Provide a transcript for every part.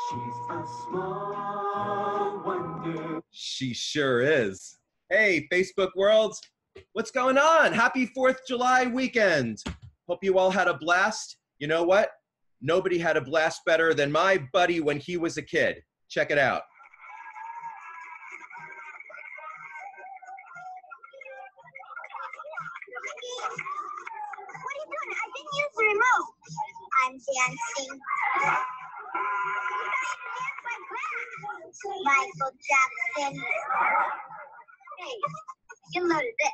She's a small wonder. She sure is. Hey, Facebook world, what's going on? Happy 4th of July weekend. Hope you all had a blast. You know what? Nobody had a blast better than my buddy when he was a kid. Check it out. What are you doing? I didn't use the remote. I'm dancing. Michael Jackson. Hey, you loaded it.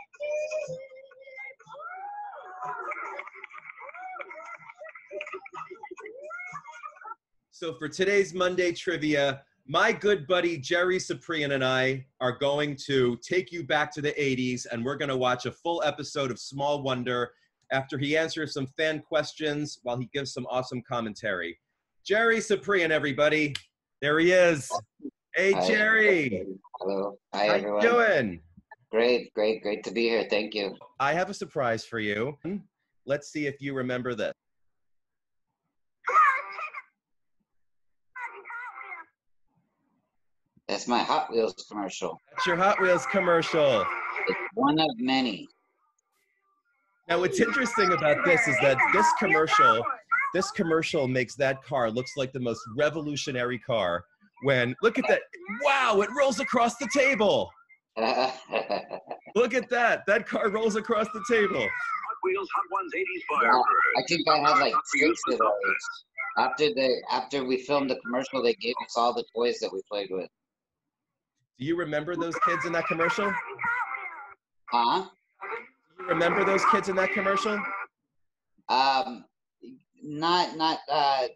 So for today's Monday trivia, my good buddy Jerry Supiran and I are going to take you back to the 80s, and we're going to watch a full episode of Small Wonder after he answers some fan questions while he gives some awesome commentary. Jerry Supiran, everybody. There he is. Hey, Hi. Jerry. Hello. Hi, How everyone. you doing? Great to be here. Thank you. I have a surprise for you. Let's see if you remember this. That's my Hot Wheels commercial. That's your Hot Wheels commercial. It's one of many. Now, what's interesting about this is that this commercial makes that car looks like the most revolutionary car. When, look at that, wow, it rolls across the table. Look at that, that car rolls across the table. Hot Wheels Hot Ones 80s Yeah, Firebird. I think I had like 6 of those. After we filmed the commercial, they gave us all the toys that we played with. Do you remember those kids in that commercial? Huh? Do you remember those kids in that commercial? Not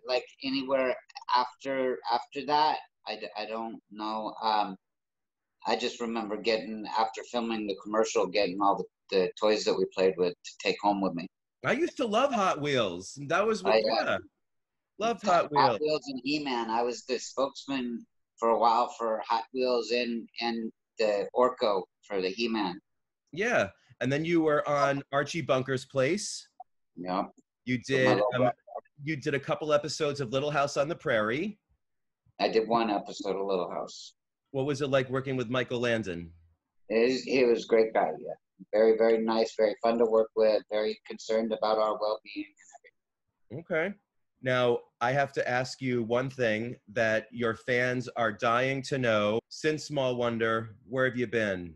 like anywhere after that. I don't know. I just remember after filming the commercial, getting all the toys that we played with to take home with me. I used to love Hot Wheels. That was what, loved Hot Wheels. Hot Wheels and He-Man. I was the spokesman for a while for Hot Wheels and the Orco for the He-Man. Yeah, and then you were on Archie Bunker's Place. Yeah. You did a couple episodes of Little House on the Prairie. I did one episode of Little House. What was it like working with Michael Landon? He was a great guy, yeah. Very, very nice, very fun to work with, very concerned about our well-being and everything. Okay. Now, I have to ask you one thing that your fans are dying to know. Since Small Wonder, where have you been?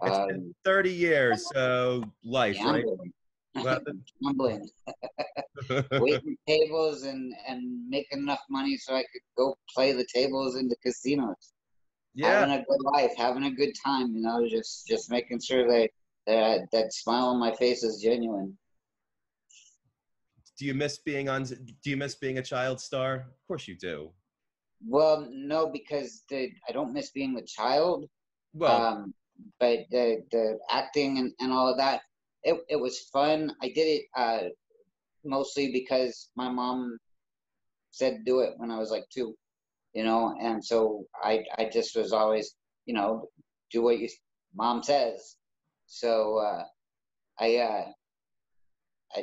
It's been 30 years, so life, right? Gambling. Waiting tables and making enough money so I could go play the tables in the casinos. Yeah. Having a good life, having a good time, you know, just making sure that smile on my face is genuine. Do you miss being a child star? Of course you do. Well, no, because I don't miss being a child. Well, but the acting and all of that, it was fun. I did it mostly because my mom said do it when I was like 2, you know, and so I just was always, you know, do what your mom says. So I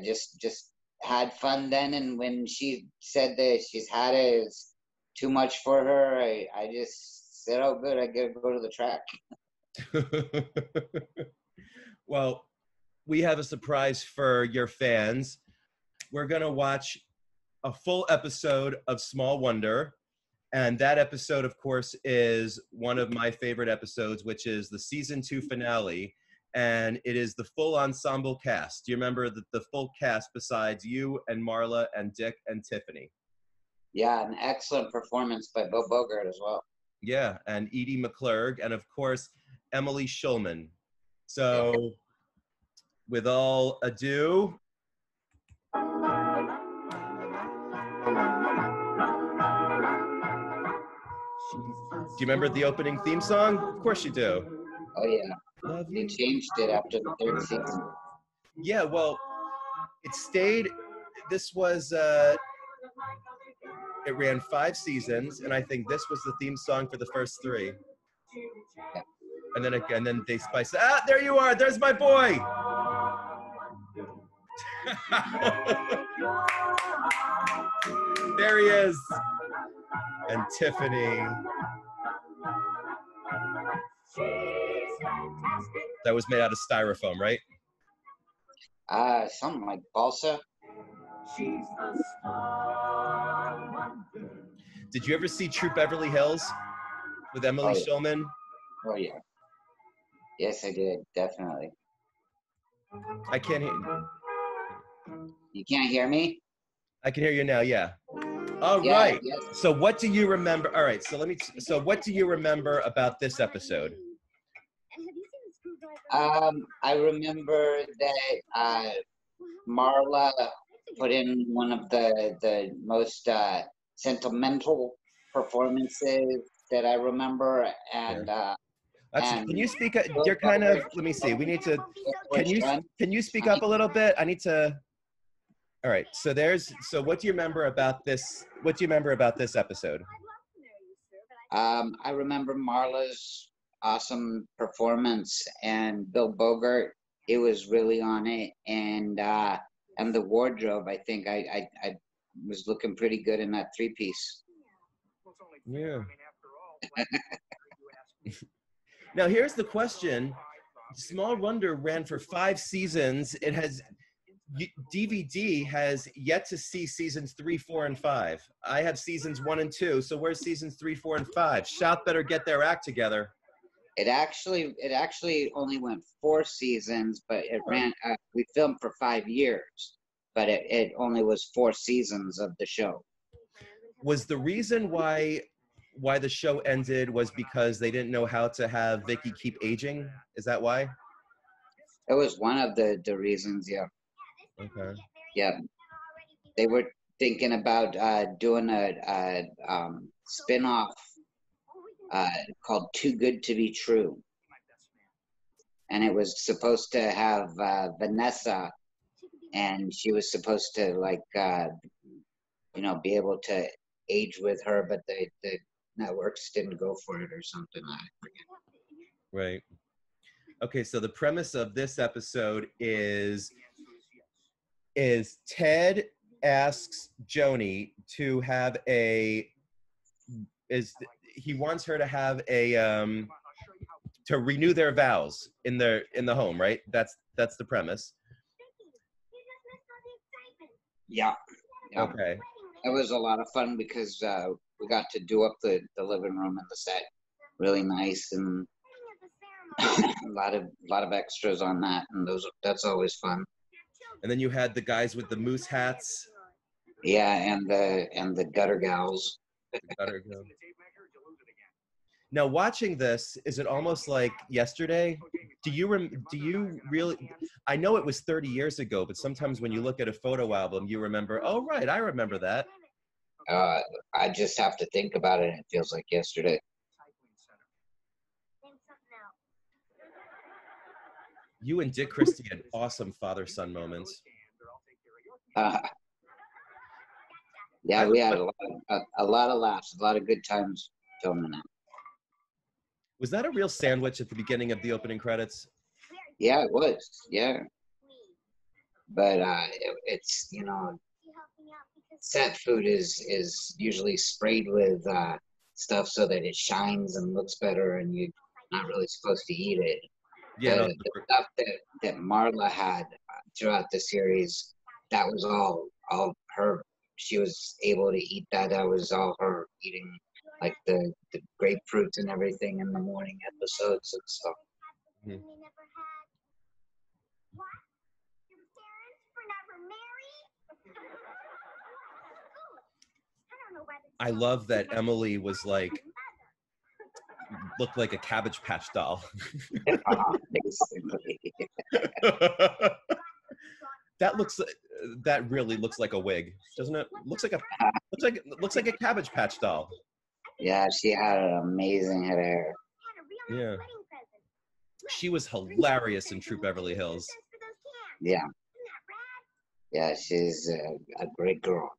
just had fun then, and when she said that she's had it, it's too much for her, I just said, oh good, I gotta go to the track. Well, we have a surprise for your fans. We're going to watch a full episode of Small Wonder. And that episode, of course, is one of my favorite episodes, which is the season 2 finale. And it is the full ensemble cast. Do you remember the full cast besides you and Marla and Dick and Tiffany? Yeah, an excellent performance by Bill Bogart as well. Yeah, and Edie McClurg, and of course, Emily Schulman. So, with all ado, do you remember the opening theme song? Of course you do. Oh yeah, they changed it after the 3rd season. Yeah, well, it stayed. This was it ran 5 seasons, and I think this was the theme song for the first 3. Yeah. and then they spice. Ah, there you are. There's my boy. There he is. And Tiffany. That was made out of styrofoam, right? Something like balsa. Did you ever see True Beverly Hills with Emily Schulman? Oh yeah. Yes, I did. Definitely. I can't hear. You can't hear me? I can hear you now. Yeah. All Yeah, right. yes. So what do you remember? All right. So what do you remember about this episode? I remember that Marla put in one of the most sentimental performances that I remember, and Actually, can you speak up? Bill You're kind of. Butler Let me see. We need to. was Can you speak up a little bit? I need to. All right. So what do you remember about this? What do you remember about this episode? I remember Marla's awesome performance, and Bill Bogart. It was really on it, and the wardrobe. I think I was looking pretty good in that 3-piece. Yeah. Now here's the question. Small Wonder ran for 5 seasons. It has DVD has yet to see seasons 3, 4, and 5. I have seasons 1 and 2. So where's seasons 3, 4, and 5? Shout better get their act together. It actually only went 4 seasons, but it ran. We filmed for 5 years, but it only was 4 seasons of the show. Was the reason why the show ended was because they didn't know how to have Vicky keep aging? Is that why? It was one of the reasons, yeah. Okay. Yeah, they were thinking about doing a spin-off called Too Good to Be True. And it was supposed to have Vanessa, and she was supposed to be able to age with her, but the networks didn't go for it or something. I forget. Right. Okay, so the premise of this episode is Ted asks Joni to have he wants her to have to renew their vows in the home, right? That's the premise. Yeah. Okay. It was a lot of fun because we got to do up the living room and the set really nice, and a lot of extras on that, and that's always fun. And then you had the guys with the moose hats. Yeah, and the gutter gals. Now, watching this, is it almost like yesterday? Do you really? I know it was 30 years ago, but sometimes when you look at a photo album, you remember. Oh, right, I remember that. I just have to think about it, and it feels like yesterday. You and Dick Christie had awesome father-son moments. Yeah, we had a lot of laughs, a lot of good times filming that. Was that a real sandwich at the beginning of the opening credits? Yeah, it was. Yeah, but it's set food is usually sprayed with stuff so that it shines and looks better, and you're not really supposed to eat it. Yeah, the stuff that Marla had throughout the series, that was all her. She was able to eat that. That was all her eating, like the grapefruits and everything in the morning episodes and stuff. Mm-hmm. I love that Emily was looked like a Cabbage Patch doll. That really looks like a wig, doesn't it? Looks like a Cabbage Patch doll. Yeah, she had an amazing head of hair. Yeah. She was hilarious in True Beverly Hills. Yeah. Yeah, she's a great girl.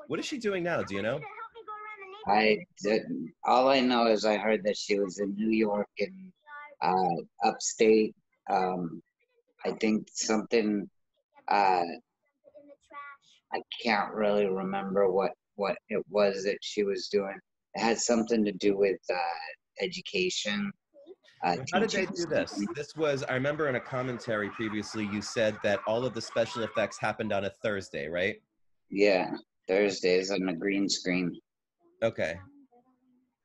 What is she doing now? Do you know? All I know is I heard that she was in New York and upstate. I think something. Uh, I can't really remember what it was that she was doing. It had something to do with education, How did they teaching do this? something. This was, I remember in a commentary previously, you said that all of the special effects happened on a Thursday, right? Yeah, Thursdays on the green screen. Okay.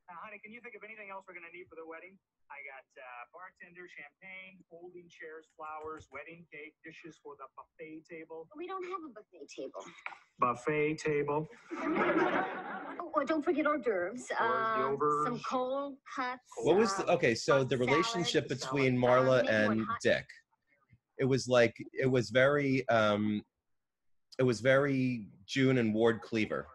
Honey, can you think of anything else we're going to need for the wedding? I got bartender, champagne, folding chairs, flowers, wedding cake, dishes for the buffet table. We don't have a buffet table. Buffet table. Oh, don't forget hors d'oeuvres. Hors d'oeuvres. Some cold cuts. What was the, okay, so hot the relationship salad, between Marla maybe one and hot- Dick, it was very June and Ward Cleaver.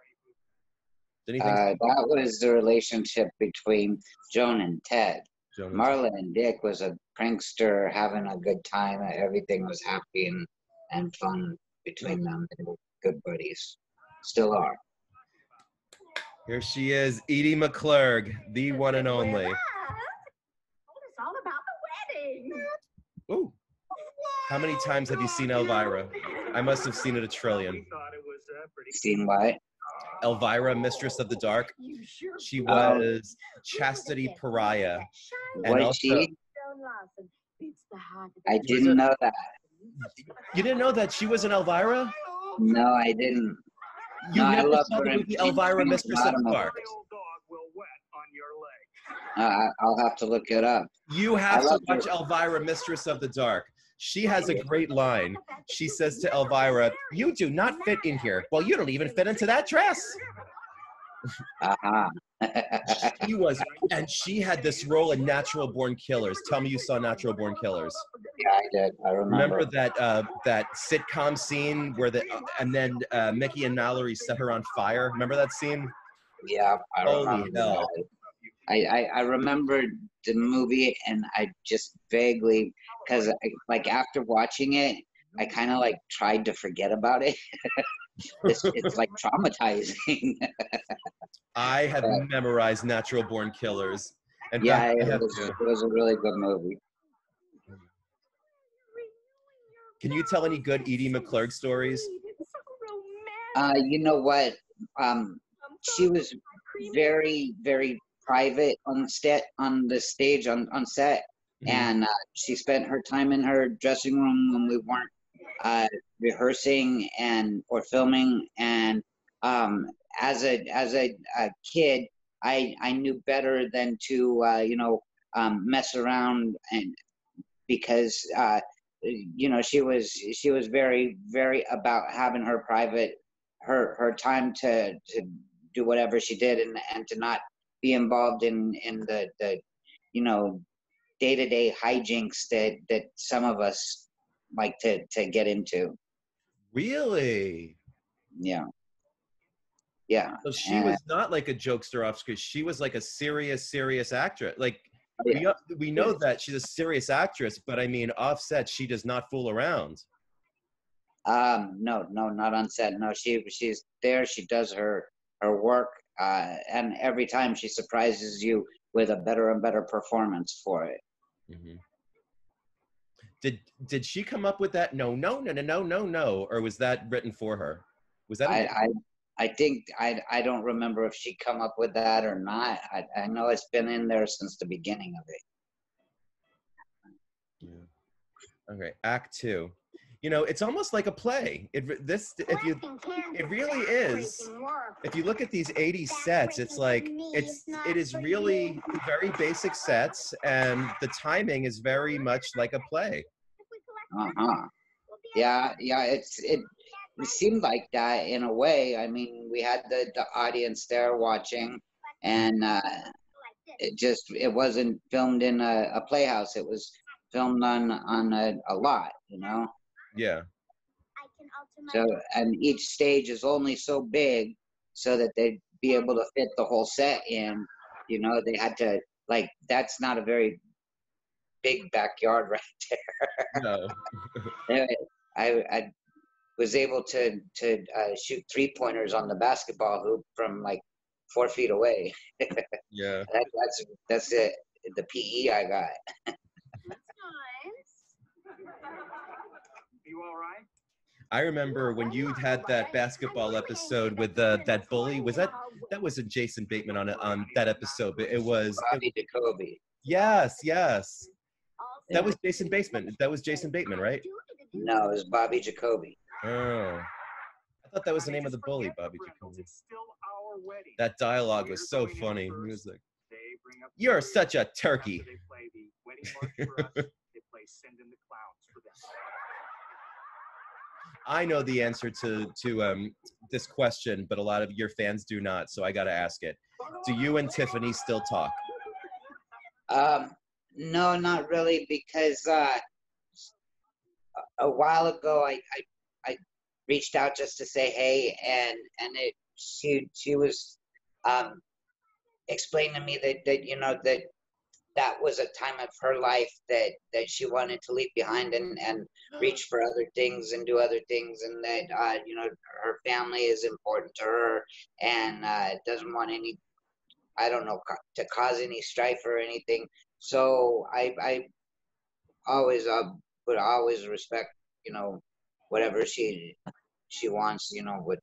Did anything That was the relationship between Joan and Ted. Joan? Marla and Dick was a prankster having a good time. Everything was happy and fun between them. They were good buddies. Still are. Here she is, Edie McClurg, the one and only. Told us all about the wedding. Ooh. How many times have you seen Elvira? I must have seen it a trillion. We thought it was pretty. Seen what? Elvira, Mistress of the Dark. You sure? She was Chastity Pariah. And Was also, she? I She was didn't a- know that. you didn't know that she was an Elvira? No, I didn't. You No, I never love saw the her in movie Elvira, Dreams Mistress of the Bottom of Dark. The old dog will wet on your leg. I'll have to look it up. You I have to love watch her. Elvira, Mistress of the Dark. She has a great line. She says to Elvira, "You do not fit in here." Well, you don't even fit into that dress. Uh-huh. She was, and she had this role in Natural Born Killers. Tell me you saw Natural Born Killers. Yeah, I did. I remember. Remember that sitcom scene where and then Mickey and Mallory set her on fire? Remember that scene? Yeah, I Holy remember hell. that. I remember the movie, and I just vaguely, because like after watching it, I kind of like tried to forget about it. It's like traumatizing. I have memorized Natural Born Killers. In Yeah, fact, I it have was, to. it was a really good movie. Can you tell any good Edie McClurg stories? You know what? She was very, very private on set, on the stage, on set, and she spent her time in her dressing room when we weren't rehearsing or filming. And as a kid, I knew better than to mess around, and because she was very, very about having her private her time to do whatever she did, and to not be involved in the day-to-day hijinks that some of us like to get into. Really? Yeah. So she was not like a jokester off screen. She was like a serious actress. Like we know that she's a serious actress, but I mean, off set, she does not fool around. No, not on set. No, she's there. She does her work, and every time she surprises you with a better and better performance for it. Mm-hmm. Did she come up with that? No, or was that written for her? Was that? I think I don't remember if she come up with that or not. I know it's been in there since the beginning of it. Yeah. Okay, Act 2. It's almost like a play. It really is. If you look at these 80s sets, it's like it is really very basic sets, and the timing is very much like a play. Yeah. It seemed like that in a way. I mean, we had the audience there watching, and it wasn't filmed in a playhouse. It was filmed on a lot, Yeah. So, and each stage is only so big so that they'd be able to fit the whole set in. They had to, like, that's not a very big backyard right there. No. I was able to shoot 3-pointers on the basketball hoop from like 4 feet away. Yeah. That's it. The PE I got. That's nice. You all right? I remember when you had that basketball episode with that bully. Was that wasn't Jason Bateman on that episode, but it was Bobby Jacoby. yes. That Yeah. was Jason Bateman. That was Jason Bateman, right? No, it was Bobby Jacoby. Oh. I thought that was the name of the bully, Bobby Jacoby. That dialogue was so funny. He was like, "You're such a turkey." I know the answer to this question, but a lot of your fans do not, so I got to ask it. Do you and Tiffany still talk? No, not really, because a while ago I reached out just to say hey, and she was explaining to me that that was a time of her life that she wanted to leave behind and reach for other things and do other things, and that her family is important to her, and doesn't want any, I don't know, to cause any strife or anything. So I always would always respect whatever she wants, what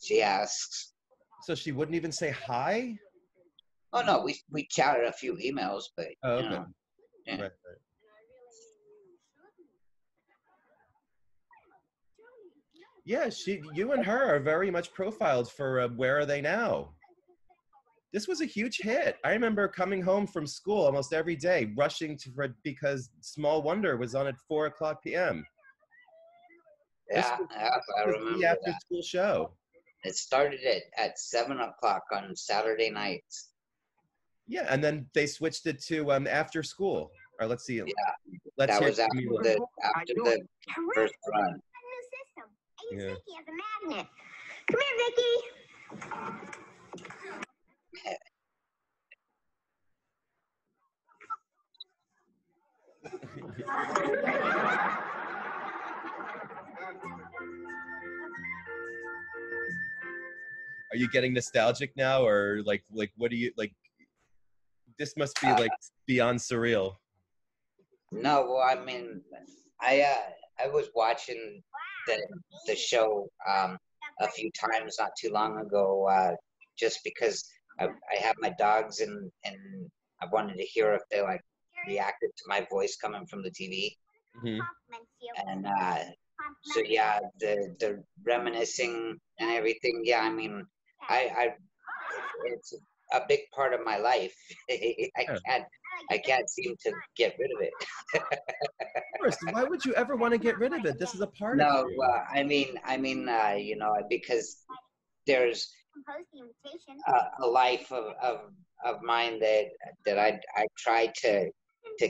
she asks. So she wouldn't even say hi? Oh no, we chatted a few emails, but Oh, okay. Yeah. Right. Yeah, you and her are very much profiled for Where Are They Now? This was a huge hit. I remember coming home from school almost every day, rushing because Small Wonder was on at 4:00 p.m. Yeah, I remember the after that. school show. It started at 7:00 on Saturday nights. Yeah, and then they switched it to after school. Or let's see. Yeah, let's that hear was after the first run. New system. I use Yeah. Vicky as a magnet. Come here, Vicky. Are you getting nostalgic now, or like what do you like? This must be like beyond surreal. No, well, I mean, I was watching the show a few times not too long ago, just because I have my dogs, and I wanted to hear if they like reacted to my voice coming from the TV. Mhm. And so yeah, the reminiscing and everything. Yeah, I mean, I it's a big part of my life. I can't seem to get rid of it. Of course, why would you ever want to get rid of it? This is a part of No, you. I mean, because there's a life of mine that I try to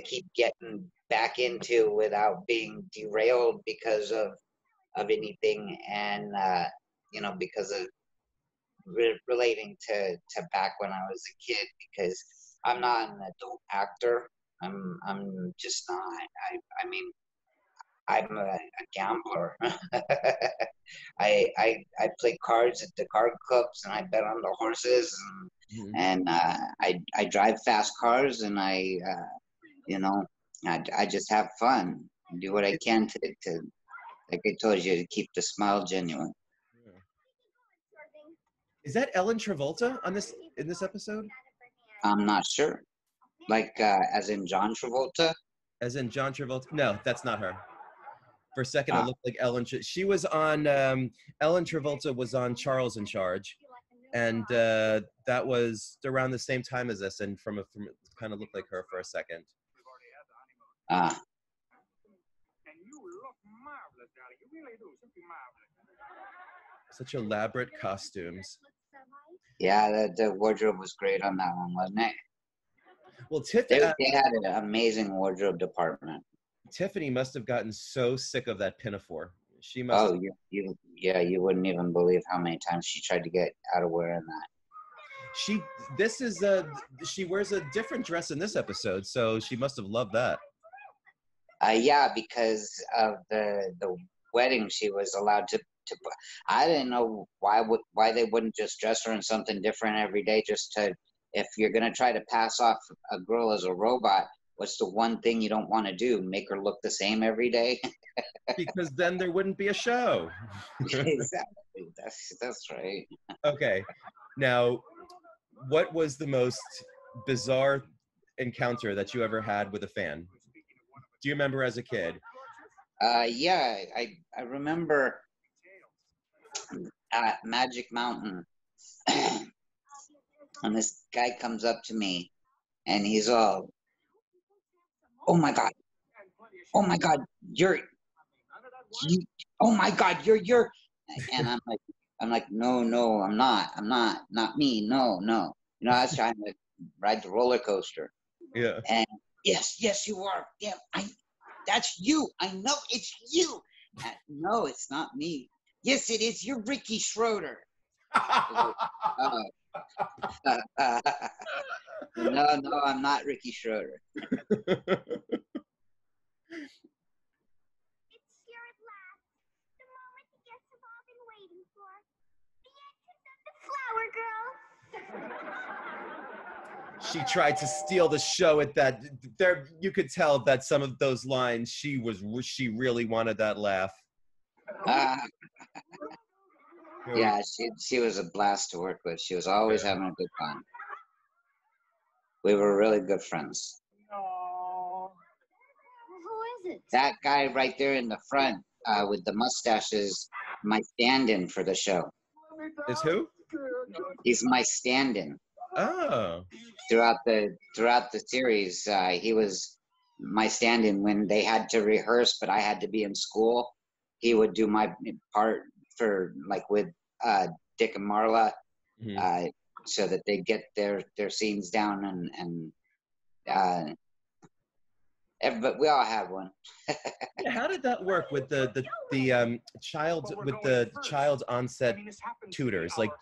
keep getting back into without being derailed because of anything, and because of relating to back when I was a kid, because I'm not an adult actor. I'm just not. I mean, I'm a gambler. I play cards at the card clubs, and I bet on the horses, and I drive fast cars, and I just have fun, do what I can to like I told you, to keep the smile genuine. Is that Ellen Travolta in this episode? I'm not sure. Like as in John Travolta? As in John Travolta? No, that's not her. For a second, it looked like Ellen. She was on. Ellen Travolta was on Charles in Charge, and that was around the same time as this, and from kind of looked like her for a second. And you look marvelous, darling. You really do. Simply marvelous. Such elaborate costumes. Yeah, the wardrobe was great on that one, wasn't it? Well, They had an amazing wardrobe department. Tiffany must have gotten so sick of that pinafore. She must. Oh, you wouldn't even believe how many times she tried to get out of wearing that. She wears a different dress in this episode, so she must have loved that. Yeah, because of the wedding, she was allowed to I didn't know why they wouldn't just dress her in something different every day. Just to, if you're gonna try to pass off a girl as a robot, what's the one thing you don't want to do? Make her look the same every day? Because then there wouldn't be a show. Exactly. That's right. Okay. Now, what was the most bizarre encounter that you ever had with a fan? Do you remember as a kid? Yeah, I remember at Magic Mountain, and this guy comes up to me, and he's all, "Oh my God, oh my God, you, oh my God, you're," and I'm like, no, I'm not me, no. You know, I was trying to ride the roller coaster, Yeah. and yes, you are. Yeah, that's you. I know it's you. No, it's not me. Yes, it is. You're Ricky Schroeder. Uh, no, I'm not Ricky Schroeder. It's here at last. The moment the guests have all been waiting for. The entrance of the flower girl. She tried to steal the show at that. There, you could tell that some of those lines, she really wanted that laugh. Yeah, she was a blast to work with. She was always having a good time. We were really good friends. Who is it? That guy right there in the front with the mustache is my stand-in for the show. Is who? He's my stand-in Oh. throughout the series. He was my stand-in when they had to rehearse, but I had to be in school. He would do my part for, like, with Dick and Marla, so that they get their scenes down, and but we all have one. How did that work with the child onset tutors? Like,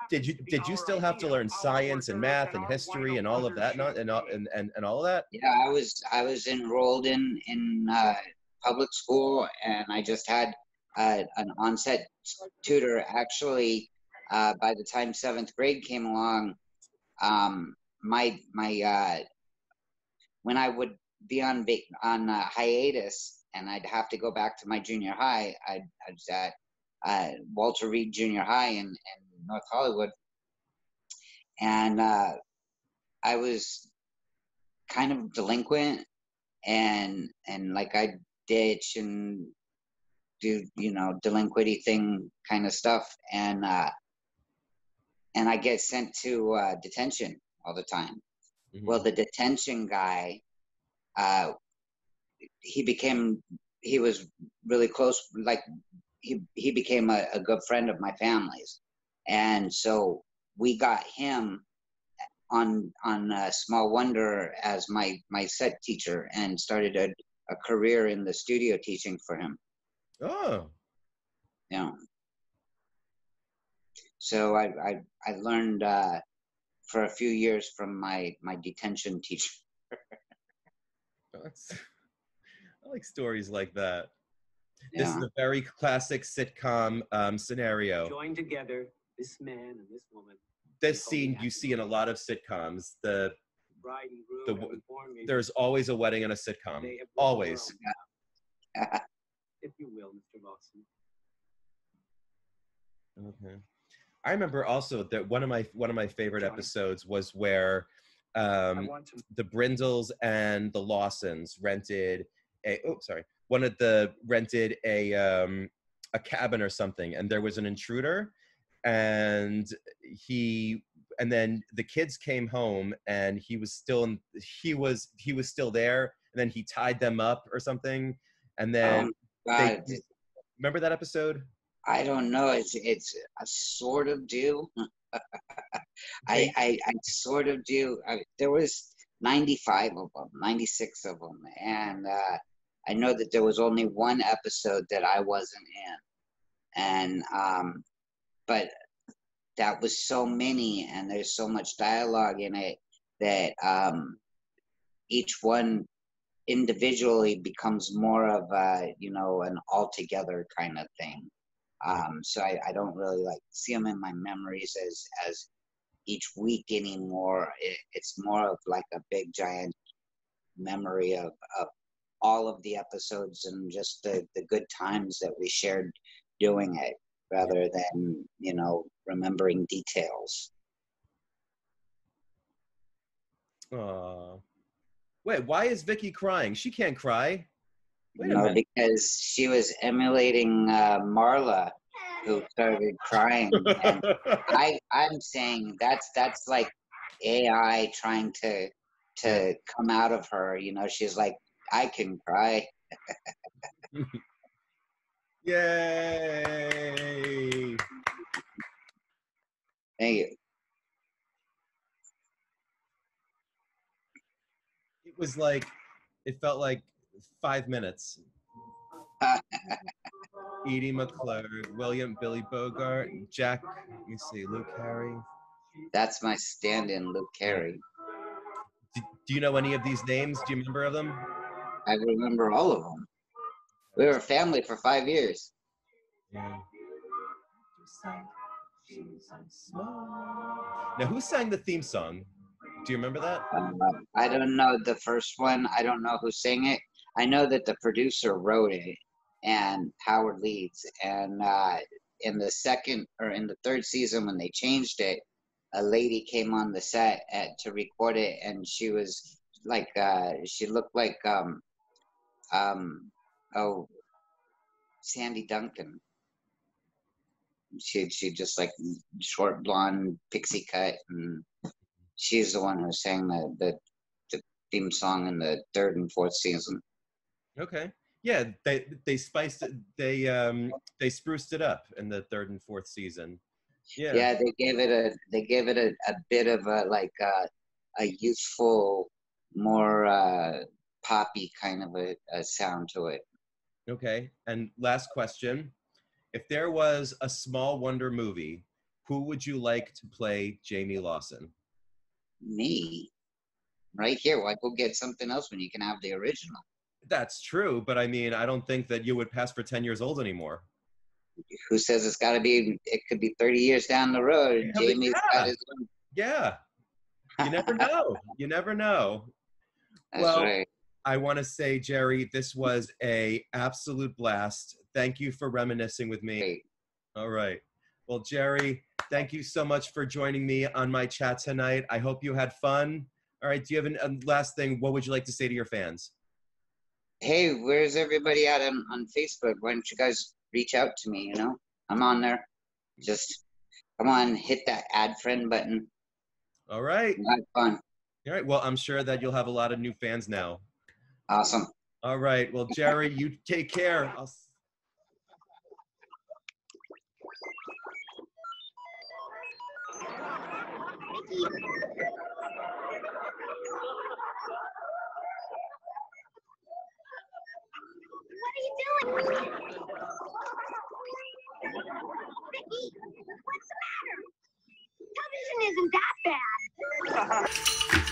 did you still have to learn science and math and history and all of that, and all of that? Yeah, I was enrolled in public school, and I just had an onset tutor. Actually, by the time 7th grade came along, my when I would be on hiatus and I'd have to go back to my junior high, I was at Walter Reed Junior High in North Hollywood, and I was kind of delinquent, and like I'd ditch and do, you know, delinquency thing kind of stuff, and I get sent to detention all the time. Well, the detention guy, he was really close, like he became a good friend of my family's, and so we got him on Small Wonder as my set teacher, and started a career in the studio teaching for him. Oh. Yeah. So I learned for a few years from my detention teacher. I like stories like that. Yeah. This is a very classic sitcom scenario. Join together this man and this woman. This scene you see in a lot of sitcoms. Bride and groom have informed me There's always a wedding in a sitcom. they have Always. if you will, Mr. Lawson. Okay. I remember also that one of my favorite episodes was where the Brindles and the Lawsons rented a cabin or something, and there was an intruder, and then the kids came home, and he was still there, and then he tied them up or something, and then remember that episode? I don't know. It's I sort of do. I sort of do. There was 95 of them, 96 of them, and I know that there was only one episode that I wasn't in, and but that was so many, and there's so much dialogue in it that each one individually becomes more of a, you know, an altogether kind of thing. So I don't really like see them in my memories as each week anymore. It's more of like a big giant memory of all of the episodes and just the good times that we shared doing it, rather than, you know, remembering details. Wait, why is Vicky crying? She can't cry. Wait a No, minute. because she was emulating Marla, who started crying, and I'm saying that's like AI trying to come out of her. You know, she's like, I can cry. Yay! Thank you. It was like, it felt like 5 minutes. Edie McClure, William Billy Bogart, Jack, let me see, Luke Harry. That's my stand-in, Luke Carey. Do you know any of these names? Do you remember of them? I remember all of them. We were a family for 5 years. Yeah. Now, who sang the theme song? Do you remember that? I don't know the first one. I don't know who sang it. I know that the producer wrote it, and Howard Leeds. And in the third season, when they changed it, a lady came on the set to record it, and she was like, she looked like Sandy Duncan. She just like short blonde pixie cut, and she's the one who sang the theme song in the third and fourth season. Okay. Yeah, they spiced it. They spruced it up in the third and fourth season. Yeah. Yeah, they gave it a bit of a like a youthful, more poppy kind of a sound to it. Okay. And last question. If there was a Small Wonder movie, who would you like to play Jamie Lawson? Me, right here. Why go get something else when you can have the original? That's true, but I mean, I don't think that you would pass for 10 years old anymore. Who says it's got to be? It could be 30 years down the road. Yeah, Jamie's got his own. Yeah. You never know. You never know. That's Well, right. I want to say, Jerry, this was a absolute blast. Thank you for reminiscing with me. Great. All right. Well, Jerry, thank you so much for joining me on my chat tonight. I hope you had fun. All right. Do you have a last thing? What would you like to say to your fans? Hey, where's everybody at on Facebook? Why don't you guys reach out to me? You know, I'm on there. Just come on, hit that add friend button. All right. Have fun. All right. Well, I'm sure that you'll have a lot of new fans now. Awesome. All right. Well, Jerry, you take care. What are you doing? Vicky, what's the matter? Television isn't that bad.